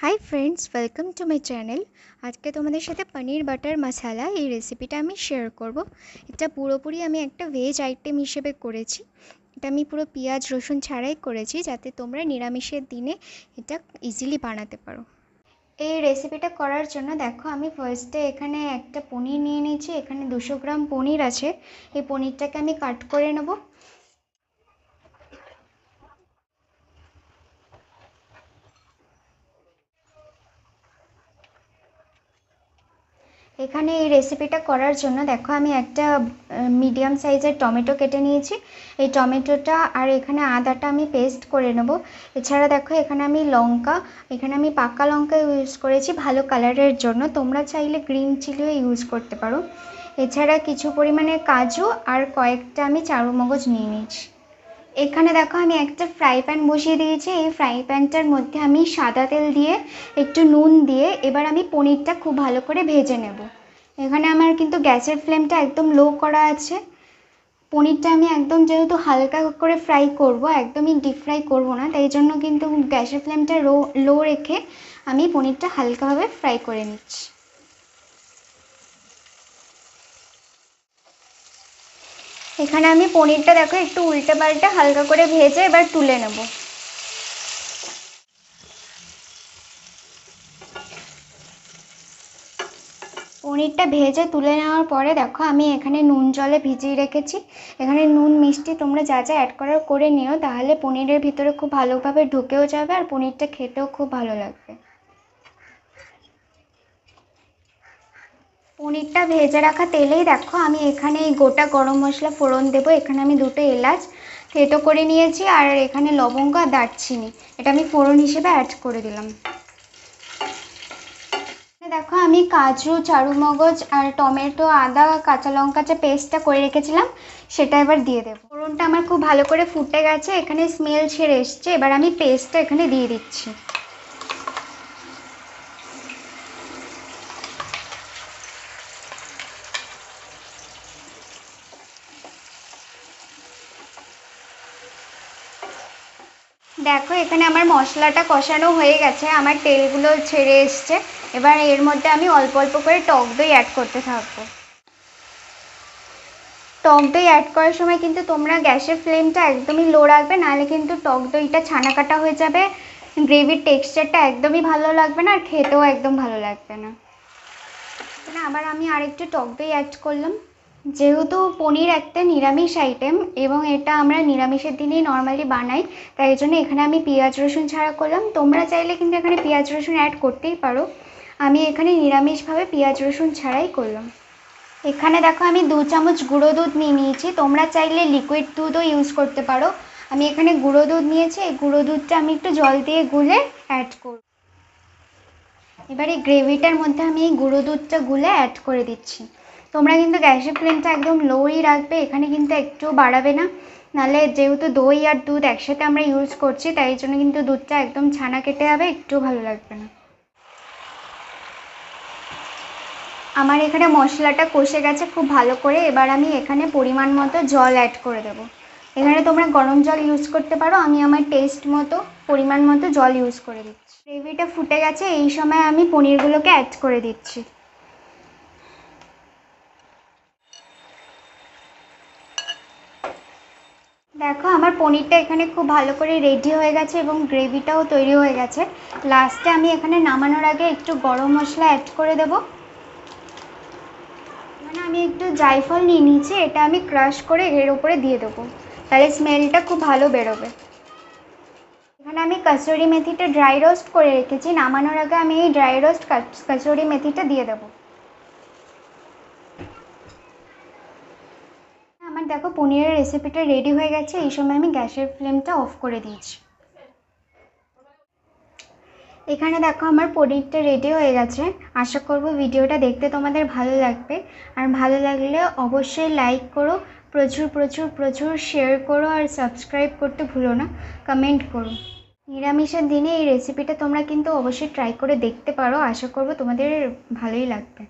Hi friends, welcome to my channel. আজকে তোমাদের সাথে পনির বাটার মশালা এই রেসিপিটা আমি শেয়ার করব। এটা পুরোপুরি আমি একটা ভেজ আইটেম হিসেবে করেছি। এটা আমি পুরো পেঁয়াজ রসুন ছাড়াই করেছি, যাতে তোমরা নিরামিষের দিনে এটা ইজিলি বানাতে পারো। এই রেসিপিটা করার জন্য দেখো, আমি ফার্স্টে এখানে একটা পনির নিয়ে নিয়েছি। এখানে 200 গ্রাম পনির আছে। এই পনিরটাকে আমি কাট করে নেব। এখানে এই রেসিপিটা করার জন্য দেখো, আমি একটা মিডিয়াম সাইজের টমেটো কেটে নিয়েছি। এই টমেটোটা আর এখানে আদাটা আমি পেস্ট করে নেব। এছাড়া দেখো, এখানে আমি লঙ্কা, এখানে আমি পাকা লঙ্কা ইউজ করেছি ভালো কালারের জন্য। তোমরা চাইলে গ্রিন চিলিও ইউজ করতে পারো। এছাড়া কিছু পরিমাণে কাজু আর কয়েকটা আমি চারুমগজ নিয়ে নিয়েছি। এখানে দেখো, আমি একটা ফ্রাই প্যান বসিয়ে দিয়েছি। এই ফ্রাই প্যানটার মধ্যে আমি সাদা তেল দিয়ে একটু নুন দিয়ে এবার আমি পনিরটা খুব ভালো করে ভেজে নেব। এখানে আমার কিন্তু গ্যাসের ফ্লেমটা একদম লো করা আছে। পনিরটা আমি একদম যেহেতু হালকা করে ফ্রাই করব, একদমই ডিপ ফ্রাই করব না, তাই জন্য কিন্তু গ্যাসের ফ্লেমটা লো রেখে আমি পনিরটা হালকাভাবে ফ্রাই করে নিচ্ছি। এখানে আমি পনিরটা দেখো একটু উল্টে পাল্টে হালকা করে ভেজে এবার তুলে নেব। পনিরটা ভেজে তুলে নেওয়ার পরে দেখো, আমি এখানে নুন জলে ভিজিয়ে রেখেছি। এখানে নুন মিষ্টি তোমরা যা যা অ্যাড করার করে নিও, তাহলে পনিরের ভিতরে খুব ভালোভাবে ঢুকেও যাবে আর পনিরটা খেতেও খুব ভালো লাগবে। পনিরটা ভেজে রাখা তেলেই দেখো, আমি এখানে এই গোটা গরম মশলা ফোড়ন দেবো। এখানে আমি 2টো এলাচ থেতো করে নিয়েছি, আর এখানে লবঙ্গ আর দারচিনি এটা আমি ফোড়ন হিসেবে অ্যাড করে দিলাম। দেখো, আমি কাজু চারুমগজ আর টমেটো আদা কাঁচা লঙ্কা যে পেস্টটা করে রেখেছিলাম সেটা এবার দিয়ে দেবো। ফোড়নটা আমার খুব ভালো করে ফুটে গেছে, এখানে স্মেল ছেড়ে এসছে। এবার আমি পেস্টটা এখানে দিয়ে দিচ্ছি। দেখো, এখানে আমার মশলাটা কষানো হয়ে গেছে, আমার তেলগুলো ছেড়ে এসছে। এবার এর মধ্যে আমি অল্প অল্প করে টক দই অ্যাড করতে থাকবো। টক দই অ্যাড করার সময় কিন্তু তোমরা গ্যাসের ফ্লেমটা একদমই লো রাখবে, নাহলে কিন্তু টক দইটা ছানা কাটা হয়ে যাবে। গ্রেভির টেক্সচারটা একদমই ভালো লাগবে না, আর খেতেও একদম ভালো লাগবে না। আবার আমি আরেকটু টক দই অ্যাড করলাম। যেহেতু পনির একটা নিরামিষ আইটেম এবং এটা আমরা নিরামিষের দিনেই নর্মালি বানাই, তাই জন্য এখানে আমি পেঁয়াজ রসুন ছাড়া করলাম। তোমরা চাইলে কিন্তু এখানে পেঁয়াজ রসুন অ্যাড করতেই পারো। আমি এখানে নিরামিষভাবে পেঁয়াজ রসুন ছাড়াই করলাম। এখানে দেখো, আমি 2 চামচ গুঁড়ো দুধ নিয়ে নিয়েছি। তোমরা চাইলে লিকুইড দুধও ইউজ করতে পারো। আমি এখানে গুঁড়ো দুধ নিয়েছি। এই গুঁড়ো দুধটা আমি একটু জল দিয়ে গুলে অ্যাড করব। এবার এই গ্রেভিটার মধ্যে আমি এই গুঁড়ো দুধটা গুলে অ্যাড করে দিচ্ছি। তোমরা কিন্তু গ্যাসের ফ্লেমটা একদম লোই রাখবে, এখানে কিন্তু একটু বাড়াবে না, নাহলে যেহেতু দই আর দুধ একসাথে আমরা ইউজ করছি, তাই জন্য কিন্তু দুধটা একদম ছানা কেটে যাবে, একটু ভালো লাগবে না। আমার এখানে মশলাটা কষে গেছে খুব ভালো করে। এবার আমি এখানে পরিমাণ মতো জল অ্যাড করে দেবো। এখানে তোমরা গরম জল ইউজ করতে পারো, আমি আমার টেস্ট মতো পরিমাণ মতো জল ইউজ করে দিচ্ছি। গ্রেভিটা ফুটে গেছে, এই সময় আমি পনিরগুলোকে অ্যাড করে দিচ্ছি। দেখো, আমার পনিরটা এখানে খুব ভালো করে রেডি হয়ে গেছে এবং গ্রেভিটাও তৈরি হয়ে গেছে। লাস্টে আমি এখানে নামানোর আগে একটু গরম মশলা অ্যাড করে দেবো। মানে আমি একটু জায়ফল নিয়ে নিয়েছি, এটা আমি ক্রাশ করে এর উপরে দিয়ে দেবো, তাহলে স্মেলটা খুব ভালো বেরোবে। এখানে আমি কসুরি মেথিটা ড্রাই রোস্ট করে রেখেছি, নামানোর আগে আমি এই ড্রাই রোস্ট কসুরি মেথিটা দিয়ে দেবো। আমার দেখো, পনিরের রেসিপিটা রেডি হয়ে গেছে। এই সময় আমি গ্যাসের ফ্লেমটা অফ করে দিয়েছি। এখানে দেখো, আমার পনিরটা রেডি হয়ে গেছে। আশা করব ভিডিওটা দেখতে তোমাদের ভালো লাগবে, আর ভালো লাগলে অবশ্যই লাইক করো, প্রচুর প্রচুর প্রচুর শেয়ার করো, আর সাবস্ক্রাইব করতে ভুলো না, কমেন্ট করো। নিরামিষের দিনে এই রেসিপিটা তোমরা কিন্তু অবশ্যই ট্রাই করে দেখতে পারো। আশা করব তোমাদের ভালোই লাগবে।